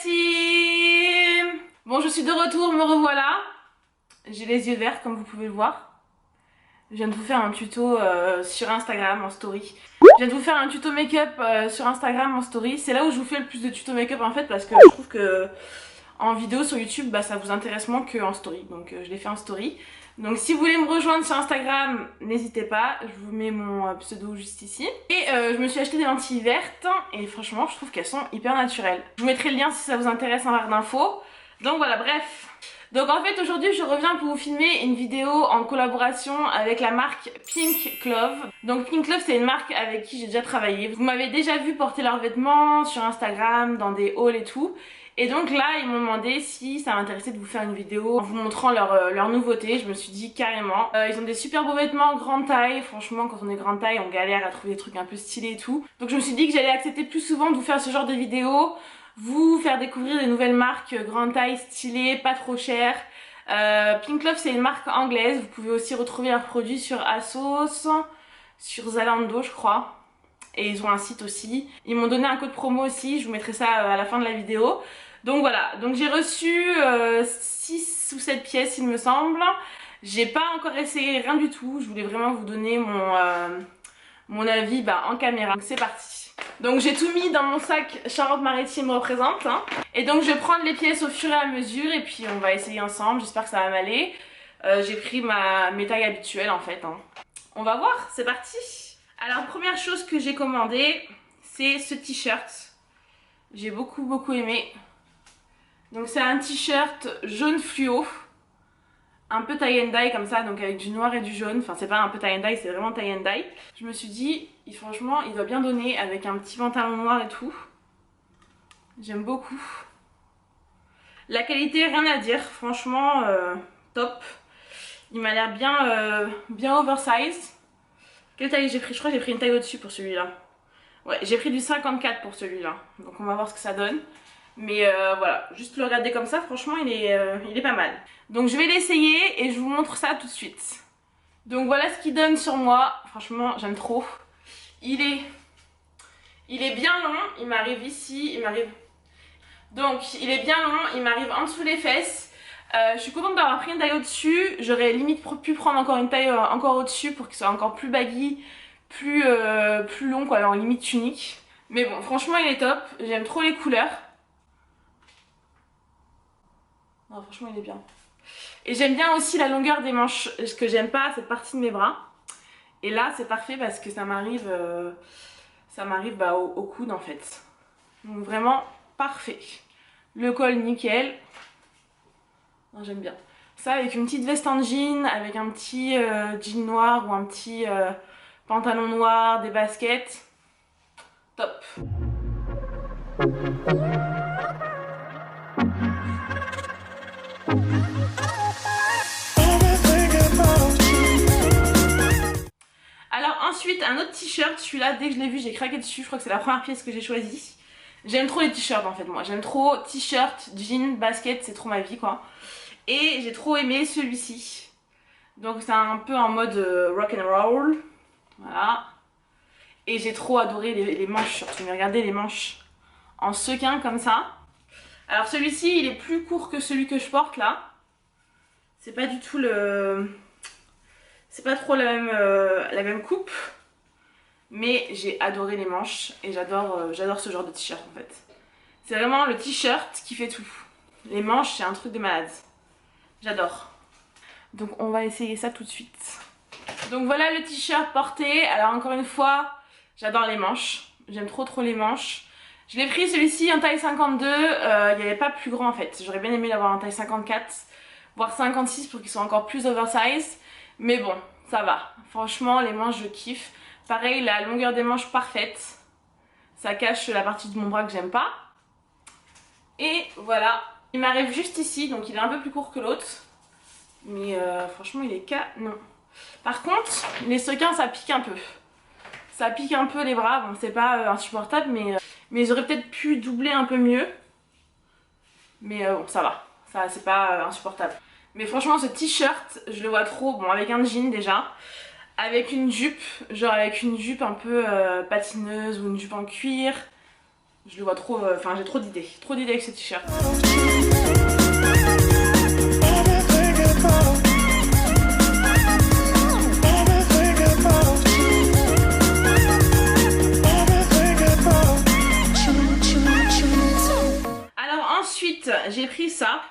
team! Bon, je suis de retour, me revoilà. J'ai les yeux verts comme vous pouvez le voir. Je viens de vous faire un tuto sur Instagram en story. Je viens de vous faire un tuto make-up sur Instagram en story. C'est là où je vous fais le plus de tutos make-up en fait, parce que je trouve que en vidéo sur YouTube, bah, ça vous intéresse moins qu'en story. Donc je l'ai fait en story. Donc si vous voulez me rejoindre sur Instagram, n'hésitez pas, je vous mets mon pseudo juste ici. Et je me suis acheté des lentilles vertes et franchement je trouve qu'elles sont hyper naturelles. Je vous mettrai le lien si ça vous intéresse en barre d'infos. Donc voilà, bref. Donc en fait aujourd'hui je reviens pour vous filmer une vidéo en collaboration avec la marque Pink Clove. Donc Pink Clove c'est une marque avec qui j'ai déjà travaillé. Vous m'avez déjà vu porter leurs vêtements sur Instagram, dans des hauls et tout. Et donc là ils m'ont demandé si ça m'intéressait de vous faire une vidéo en vous montrant leurs nouveautés. Je me suis dit carrément. Ils ont des super beaux vêtements grande taille. Franchement quand on est grande taille on galère à trouver des trucs un peu stylés et tout. Donc je me suis dit que j'allais accepter plus souvent de vous faire ce genre de vidéos, vous faire découvrir des nouvelles marques grande taille stylées, pas trop chères. Pink Clove c'est une marque anglaise. Vous pouvez aussi retrouver leurs produits sur ASOS, sur Zalando je crois. Et ils ont un site aussi. Ils m'ont donné un code promo aussi, je vous mettrai ça à la fin de la vidéo. Donc voilà, donc j'ai reçu 6 ou 7 pièces il me semble. J'ai pas encore essayé rien du tout, je voulais vraiment vous donner mon avis en caméra. Donc c'est parti. Donc j'ai tout mis dans mon sac Charente-Maritime représente. Et donc je vais prendre les pièces au fur et à mesure et puis on va essayer ensemble, j'espère que ça va m'aller. J'ai pris mes tailles habituelles en fait. On va voir, c'est parti. Alors première chose que j'ai commandé, c'est ce t-shirt. J'ai beaucoup aimé. Donc c'est un t-shirt jaune fluo, un peu tie and dye comme ça, donc avec du noir et du jaune. Enfin c'est pas un peu tie and dye, c'est vraiment tie and dye. Je me suis dit, franchement il doit bien donner avec un petit pantalon noir et tout. J'aime beaucoup. La qualité rien à dire, franchement top. Il m'a l'air bien oversize. Quelle taille j'ai pris? Je crois que j'ai pris une taille au-dessus pour celui-là. Ouais, j'ai pris du 54 pour celui-là. Donc on va voir ce que ça donne. Mais voilà, juste le regarder comme ça, franchement il est pas mal. Donc je vais l'essayer et je vous montre ça tout de suite. Donc voilà ce qu'il donne sur moi. Franchement j'aime trop. Il est bien long, il m'arrive ici, Donc il est bien long, il m'arrive en dessous les fesses. Je suis contente d'avoir pris une taille au-dessus. J'aurais limite pu prendre encore une taille encore au-dessus pour qu'il soit encore plus baggy, plus long quoi, alors limite tunique. Mais bon, franchement il est top, j'aime trop les couleurs. Non, franchement il est bien. Et j'aime bien aussi la longueur des manches, ce que j'aime pas cette partie de mes bras. Et là c'est parfait parce que ça m'arrive au coude en fait. Donc vraiment parfait. Le col nickel. J'aime bien. Ça avec une petite veste en jean, avec un petit jean noir ou un petit pantalon noir, des baskets. Top. Alors ensuite un autre t-shirt, celui-là dès que je l'ai vu j'ai craqué dessus, je crois que c'est la première pièce que j'ai choisie. J'aime trop les t-shirts en fait moi, j'aime trop t-shirt, jean, basket, c'est trop ma vie quoi. Et j'ai trop aimé celui-ci. Donc c'est un peu en mode rock and roll. Voilà. Et j'ai trop adoré les manches surtout, mais regardez les manches en sequin comme ça. Alors celui-ci il est plus court que celui que je porte là. C'est pas du tout c'est pas trop la même coupe. Mais j'ai adoré les manches et j'adore ce genre de t-shirt en fait. C'est vraiment le t-shirt qui fait tout. Les manches c'est un truc de malade. J'adore. Donc on va essayer ça tout de suite. Donc voilà le t-shirt porté. Alors encore une fois, j'adore les manches. J'aime trop les manches. Je l'ai pris celui-ci en taille 52. Il n'y avait pas plus grand en fait. J'aurais bien aimé l'avoir en taille 54, voire 56 pour qu'il soit encore plus oversize. Mais bon, ça va. Franchement, les manches je kiffe. Pareil, la longueur des manches parfaite. Ça cache la partie de mon bras que j'aime pas. Et voilà. Il m'arrive juste ici, donc il est un peu plus court que l'autre. Mais franchement, il est canon. Par contre, les sequins, ça pique un peu. Ça pique un peu les bras. Bon, c'est pas insupportable, mais j'aurais peut-être pu doubler un peu mieux. Mais bon, ça va. Ça, c'est pas insupportable. Mais franchement, ce t-shirt, je le vois trop. Bon, avec un jean déjà. Avec une jupe, genre avec une jupe un peu patineuse ou une jupe en cuir. Je le vois trop, enfin j'ai trop d'idées avec ce t-shirt. Alors ensuite, j'ai pris ça.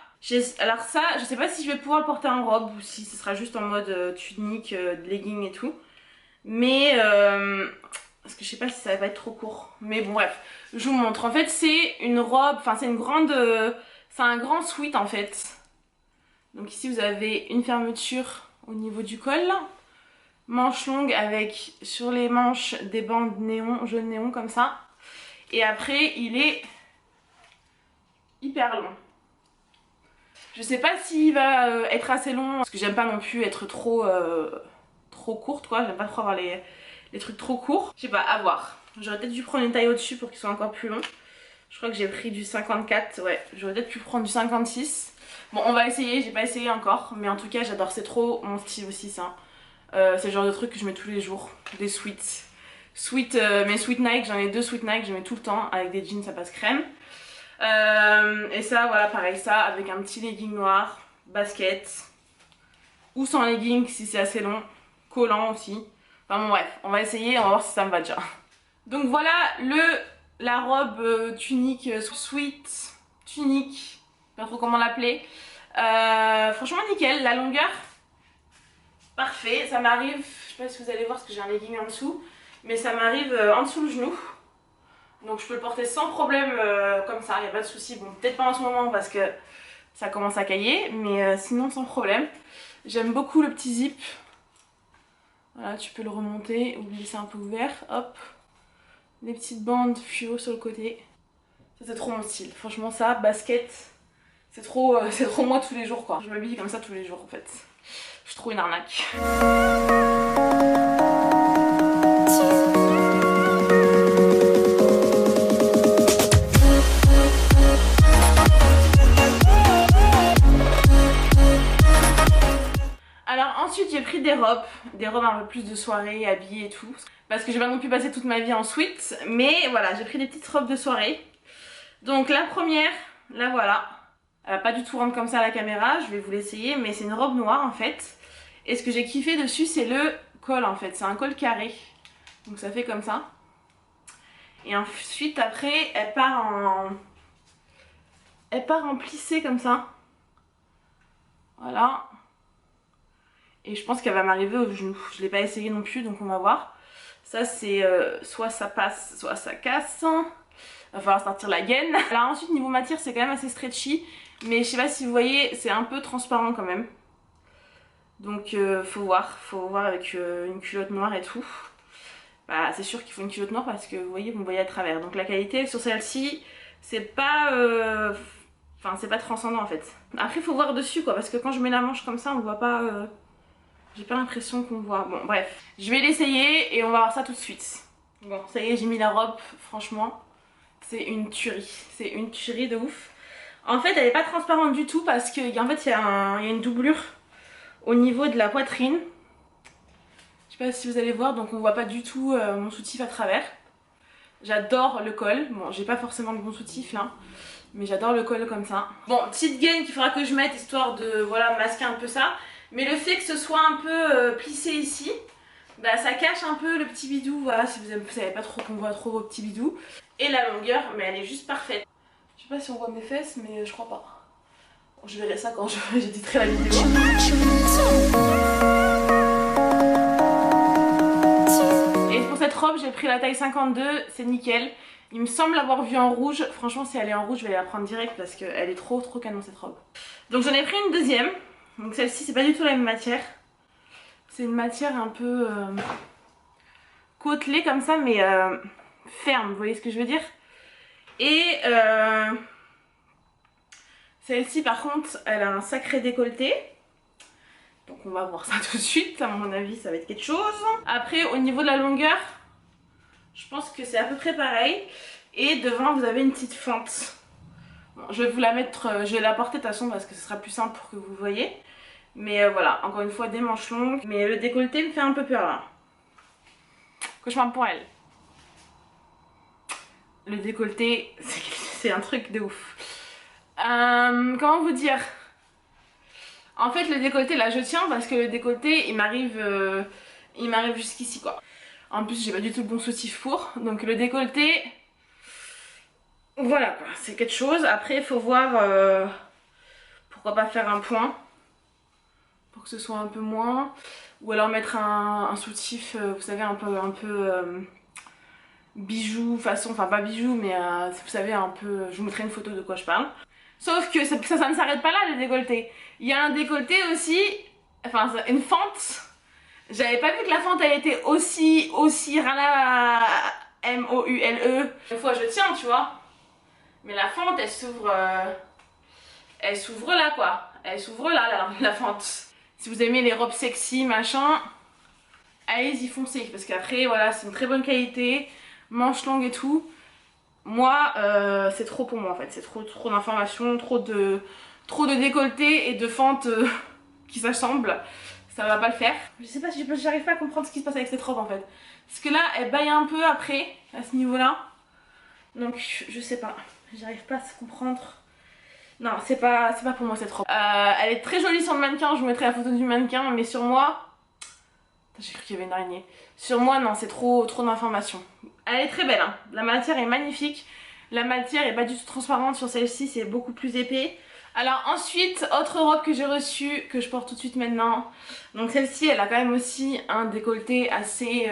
Alors ça, je sais pas si je vais pouvoir le porter en robe ou si ce sera juste en mode tunique, legging et tout. Mais parce que je sais pas si ça va être trop court. Mais bon bref, je vous montre. En fait c'est une robe, enfin c'est une grande, c'est un grand sweat en fait. Donc ici vous avez une fermeture au niveau du col. Manche longue avec sur les manches des bandes néon, jaune néon comme ça. Et après il est hyper long. Je sais pas s'il va être assez long parce que j'aime pas non plus être trop courte quoi. J'aime pas trop avoir les trucs trop courts. Je sais pas, à voir. J'aurais peut-être dû prendre une taille au-dessus pour qu'ils soient encore plus longs. Je crois que j'ai pris du 54, ouais. J'aurais peut-être pu prendre du 56. Bon, on va essayer, j'ai pas essayé encore. Mais en tout cas, j'adore, c'est trop mon style aussi ça. C'est le genre de truc que je mets tous les jours. Des sweats. Mes sweat Nike, j'en ai 2 sweat Nike, je mets tout le temps. Avec des jeans, ça passe crème. Et ça, voilà, pareil, ça, avec un petit legging noir, basket. Ou sans legging si c'est assez long. Collant aussi. Enfin bon bref, on va essayer, on va voir si ça me va déjà. Donc voilà la robe tunique, sweat, tunique, pas trop comment l'appeler. Franchement nickel, la longueur, parfait, ça m'arrive, je sais pas si vous allez voir parce que j'ai un legging en dessous, mais ça m'arrive en dessous le genou. Donc je peux le porter sans problème comme ça, il n'y a pas de souci. Bon, peut-être pas en ce moment parce que ça commence à cailler, mais sinon sans problème. J'aime beaucoup le petit zip. Voilà, tu peux le remonter ou le laisser un peu ouvert, hop. Les petites bandes fluo sur le côté. Ça c'est trop mon style. Franchement ça, basket, c'est trop moi tous les jours quoi. Je m'habille comme ça tous les jours en fait. Je suis trop une arnaque. Ensuite j'ai pris des robes un peu plus de soirée, habillées et tout. Parce que j'ai pas non plus passé toute ma vie en sweat. Mais voilà, j'ai pris des petites robes de soirée. Donc la première, la voilà. Elle va pas du tout rendre comme ça à la caméra, je vais vous l'essayer. Mais c'est une robe noire en fait. Et ce que j'ai kiffé dessus c'est le col en fait. C'est un col carré. Donc ça fait comme ça. Et ensuite après elle part en plissé comme ça. Voilà. Et je pense qu'elle va m'arriver au genou. Je l'ai pas essayé non plus, donc on va voir. Ça c'est soit ça passe, soit ça casse. Va falloir sortir la gaine. Alors ensuite niveau matière c'est quand même assez stretchy. Mais je sais pas si vous voyez, c'est un peu transparent quand même. Donc faut voir avec une culotte noire et tout. Bah c'est sûr qu'il faut une culotte noire parce que vous voyez, vous me voyez à travers. Donc la qualité sur celle-ci, c'est pas... Enfin c'est pas transcendant en fait. Après il faut voir dessus quoi, parce que quand je mets la manche comme ça on voit pas... J'ai pas l'impression qu'on voit. Bon bref, je vais l'essayer et on va voir ça tout de suite. Bon ça y est, j'ai mis la robe, franchement c'est une tuerie. C'est une tuerie de ouf. En fait elle est pas transparente du tout parce qu'en fait il y a une doublure au niveau de la poitrine. Je sais pas si vous allez voir, donc on voit pas du tout mon soutif à travers. J'adore le col. Bon j'ai pas forcément de bon soutif là, mais j'adore le col comme ça. Bon, petite gaine qu'il faudra que je mette histoire de voilà masquer un peu ça. Mais le fait que ce soit un peu plissé ici, bah ça cache un peu le petit bidou. Voilà, si vous savez pas trop qu'on voit trop vos petits bidous. Et la longueur, mais elle est juste parfaite. Je sais pas si on voit mes fesses, mais je crois pas. Bon, je verrai ça quand j'éditerai la vidéo. Et pour cette robe, j'ai pris la taille 52, c'est nickel. Il me semble l'avoir vue en rouge. Franchement, si elle est en rouge, je vais la prendre direct parce qu'elle est trop canon cette robe. Donc j'en ai pris une deuxième. Donc celle-ci c'est pas du tout la même matière. C'est une matière un peu côtelée comme ça mais ferme, vous voyez ce que je veux dire. Et celle-ci par contre elle a un sacré décolleté. Donc on va voir ça tout de suite, à mon avis ça va être quelque chose. Après au niveau de la longueur, je pense que c'est à peu près pareil. Et devant vous avez une petite fente. Bon, je vais vous la mettre, je vais la porter de toute façon parce que ce sera plus simple pour que vous voyez. Mais voilà, encore une fois des manches longues. Mais le décolleté me fait un peu peur là. Cauchemar pour elle. le décolleté, c'est un truc de ouf. Comment vous dire? En fait le décolleté là je tiens parce que le décolleté il m'arrive jusqu'ici quoi. En plus j'ai pas du tout le bon soutif pour, donc le décolleté, voilà quoi, c'est quelque chose. Après il faut voir, pourquoi pas faire un point pour que ce soit un peu moins, ou alors mettre un soutif, vous savez un peu bijou façon, enfin pas bijou mais vous savez un peu, je vous mettrai une photo de quoi je parle. Sauf que ça ne s'arrête pas là le décolleté. Il y a un décolleté aussi, enfin une fente. J'avais pas vu que la fente elle était aussi rala M-O-U-L-E. Une fois je tiens tu vois. Mais la fente elle s'ouvre là quoi. Elle s'ouvre là la fente. Si vous aimez les robes sexy machin, allez-y foncez. Parce qu'après voilà c'est une très bonne qualité. Manche longue et tout. Moi c'est trop pour moi en fait. C'est trop d'informations, trop de décolleté et de fentes qui s'assemblent. Ça va pas le faire. Je sais pas si j'arrive pas à comprendre ce qui se passe avec cette robe en fait. Parce que là elle baille un peu après à ce niveau là. Donc je sais pas. J'arrive pas à se comprendre. Non c'est pas pour moi cette robe. Elle est très jolie sur le mannequin. Je vous mettrai la photo du mannequin. Mais sur moi, j'ai cru qu'il y avait une araignée. Sur moi non c'est trop d'informations. Elle est très belle hein. La matière est magnifique. La matière est pas du tout transparente sur celle-ci. C'est beaucoup plus épais. Alors ensuite, autre robe que j'ai reçue, que je porte tout de suite maintenant. Donc celle-ci, elle a quand même aussi un décolleté assez,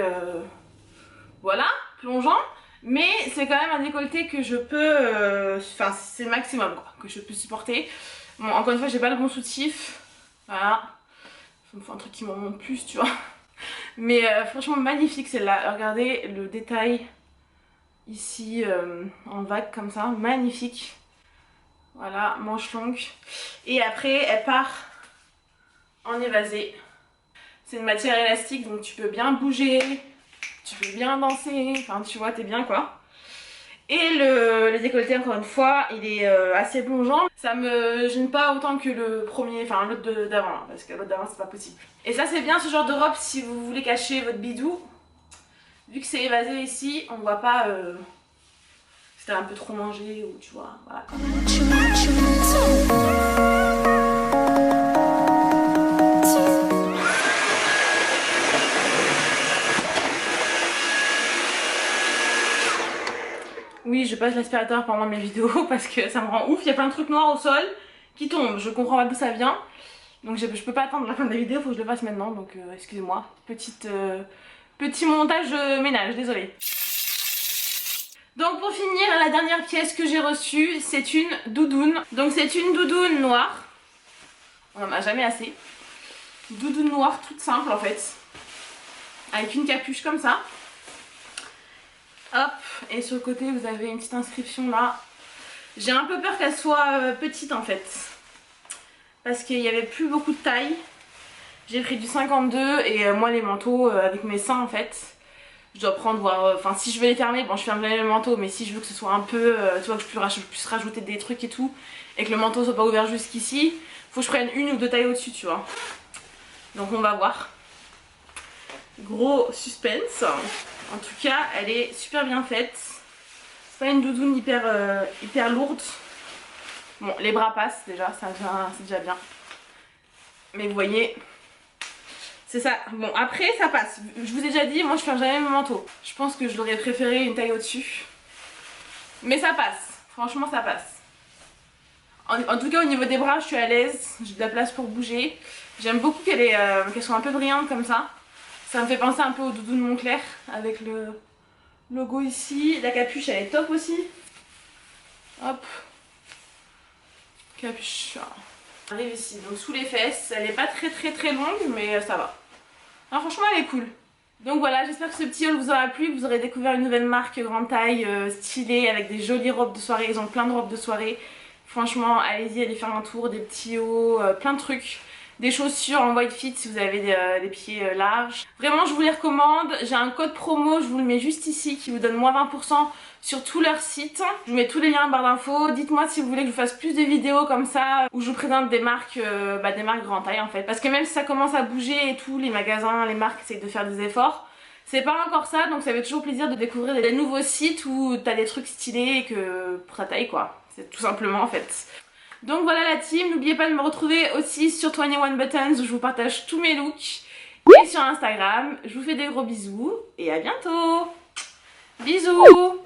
voilà, plongeant. Mais c'est quand même un décolleté que je peux, enfin c'est le maximum quoi, que je peux supporter. Bon, encore une fois, j'ai pas le bon soutif. Voilà. Il me faut un truc qui m'en monte plus, tu vois. Mais franchement, magnifique celle-là. Regardez le détail ici en vague comme ça, magnifique. Voilà, manche longue. Et après, elle part en évasé. C'est une matière élastique, donc tu peux bien bouger, tu peux bien danser, enfin tu vois, t'es bien quoi. Et le décolleté, encore une fois, il est assez plongeant. Ça me gêne pas autant que le premier, enfin l'autre d'avant, parce que l'autre d'avant c'est pas possible. Et ça c'est bien ce genre de robe si vous voulez cacher votre bidou. Vu que c'est évasé ici, on voit pas si t'as un peu trop mangé ou tu vois, voilà quoi. Oui, je passe l'aspirateur pendant mes vidéos parce que ça me rend ouf. Il y a plein de trucs noirs au sol qui tombent. Je comprends pas d'où ça vient. Donc je peux pas attendre la fin de la vidéo, faut que je le fasse maintenant. Donc excusez-moi. Petit montage ménage, désolée. Donc pour finir, la dernière pièce que j'ai reçue, c'est une doudoune. Donc c'est une doudoune noire. On en a jamais assez. Doudoune noire toute simple en fait. Avec une capuche comme ça. Hop, et sur le côté vous avez une petite inscription là. J'ai un peu peur qu'elle soit petite en fait. Parce qu'il n'y avait plus beaucoup de taille. J'ai pris du 52 et moi les manteaux avec mes seins en fait. Je dois prendre, enfin si je veux les fermer, bon je ferme jamais le manteau. Mais si je veux que ce soit un peu, tu vois que je puisse rajouter des trucs et tout. Et que le manteau soit pas ouvert jusqu'ici. Faut que je prenne une ou deux tailles au-dessus tu vois. Donc on va voir. Gros suspense. En tout cas, elle est super bien faite. C'est pas une doudoune hyper lourde. Bon, les bras passent déjà, c'est déjà bien. Mais vous voyez, c'est ça. Bon, après ça passe. Je vous ai déjà dit, moi je ferme jamais mon manteau. Je pense que je l'aurais préféré une taille au-dessus. Mais ça passe. Franchement, ça passe. En tout cas, au niveau des bras, je suis à l'aise. J'ai de la place pour bouger. J'aime beaucoup qu'elle soit un peu brillante comme ça. Ça me fait penser un peu au doudou de Moncler avec le logo ici. La capuche elle est top aussi. Hop. Capuche. Arrive ici, donc sous les fesses. Elle est pas très longue mais ça va. Alors, franchement elle est cool. Donc voilà, j'espère que ce petit haul vous aura plu. Vous aurez découvert une nouvelle marque grande taille, stylée, avec des jolies robes de soirée. Ils ont plein de robes de soirée. Franchement, allez-y, allez faire un tour, des petits hauts, plein de trucs. Des chaussures en white fit si vous avez des pieds larges. Vraiment je vous les recommande. J'ai un code promo, je vous le mets juste ici, qui vous donne moins 20% sur tout leur site. Je vous mets tous les liens en barre d'infos. Dites-moi si vous voulez que je vous fasse plus de vidéos comme ça, où je vous présente des marques grande taille en fait. Parce que même si ça commence à bouger et tout, les magasins, les marques essayent de faire des efforts. C'est pas encore ça, donc ça fait toujours plaisir de découvrir des nouveaux sites où t'as des trucs stylés et que pour ta taille quoi. C'est tout simplement en fait. Donc voilà la team, n'oubliez pas de me retrouver aussi sur 21 Buttons où je vous partage tous mes looks. Et sur Instagram, je vous fais des gros bisous et à bientôt. Bisous.